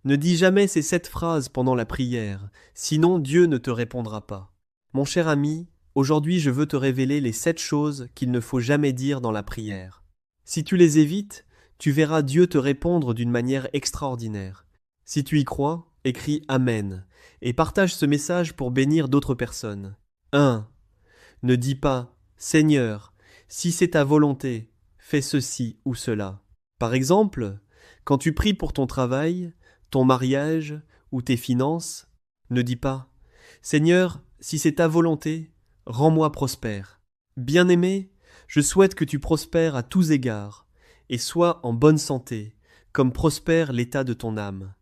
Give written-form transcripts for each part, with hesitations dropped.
Ne dis jamais ces 7 phrases pendant la prière, sinon Dieu ne te répondra pas. Mon cher ami, aujourd'hui je veux te révéler les 7 choses qu'il ne faut jamais dire dans la prière. Si tu les évites, tu verras Dieu te répondre d'une manière extraordinaire. Si tu y crois, écris Amen et partage ce message pour bénir d'autres personnes. 1. Ne dis pas Seigneur, si c'est ta volonté, fais ceci ou cela. Par exemple, quand tu pries pour ton travail, ton mariage ou tes finances, ne dis pas Seigneur, si c'est ta volonté, rends-moi prospère. Bien-aimé, je souhaite que tu prospères à tous égards et sois en bonne santé, comme prospère l'état de ton âme.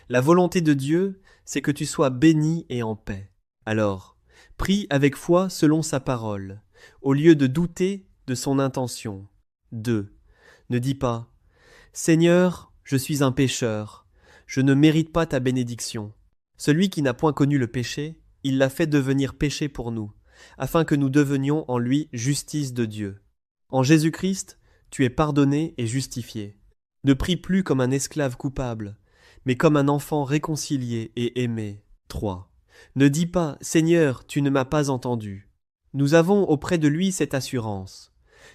La volonté de Dieu, c'est que tu sois béni et en paix. Alors, prie avec foi selon sa parole, au lieu de douter de son intention. 2. Ne dis pas Seigneur, je suis un pécheur, je ne mérite pas ta bénédiction. Celui qui n'a point connu le péché, il l'a fait devenir péché pour nous, afin que nous devenions en lui justice de Dieu. En Jésus-Christ, tu es pardonné et justifié. Ne prie plus comme un esclave coupable, mais comme un enfant réconcilié et aimé. 3. Ne dis pas, Seigneur, tu ne m'as pas entendu. Nous avons auprès de lui cette assurance,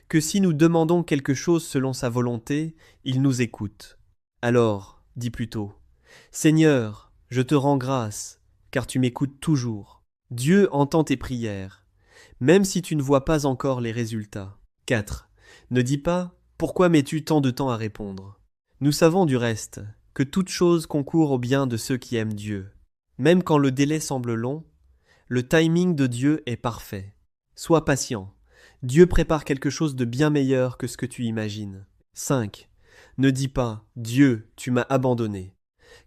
que si nous demandons quelque chose selon sa volonté, il nous écoute. Alors, dis plutôt, Seigneur, je te rends grâce, car tu m'écoutes toujours. Dieu entend tes prières, même si tu ne vois pas encore les résultats. 4. Ne dis pas, pourquoi mets-tu tant de temps à répondre? Nous savons du reste que toute chose concourt au bien de ceux qui aiment Dieu. Même quand le délai semble long, le timing de Dieu est parfait. Sois patient. Dieu prépare quelque chose de bien meilleur que ce que tu imagines. 5. Ne dis pas « Dieu, tu m'as abandonné »,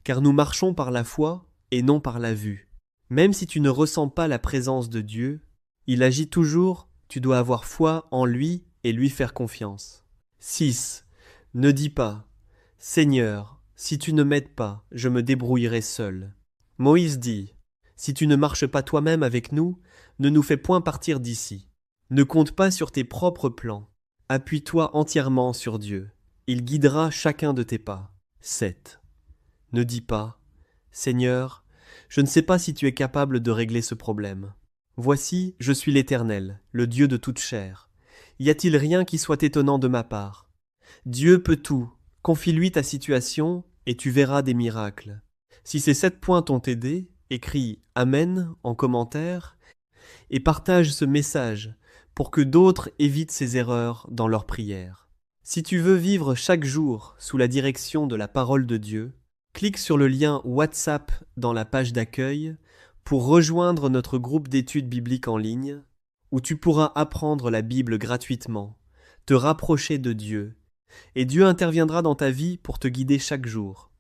car nous marchons par la foi et non par la vue. Même si tu ne ressens pas la présence de Dieu, il agit toujours, tu dois avoir foi en lui et lui faire confiance. 6. Ne dis pas « Seigneur, si tu ne m'aides pas, je me débrouillerai seul ». Moïse dit « Si tu ne marches pas toi-même avec nous, ne nous fais point partir d'ici. Ne compte pas sur tes propres plans. Appuie-toi entièrement sur Dieu. Il guidera chacun de tes pas. » 7. Ne dis pas « Seigneur, je ne sais pas si tu es capable de régler ce problème. Voici, je suis l'Éternel, le Dieu de toute chair. Y a-t-il rien qui soit étonnant de ma part? Dieu peut tout. Confie-lui ta situation et tu verras des miracles. Si ces 7 points t'ont aidé, écris Amen en commentaire et partage ce message pour que d'autres évitent ces erreurs dans leurs prières. Si tu veux vivre chaque jour sous la direction de la parole de Dieu, clique sur le lien WhatsApp dans la page d'accueil pour rejoindre notre groupe d'études bibliques en ligne où tu pourras apprendre la Bible gratuitement, te rapprocher de Dieu, et Dieu interviendra dans ta vie pour te guider chaque jour.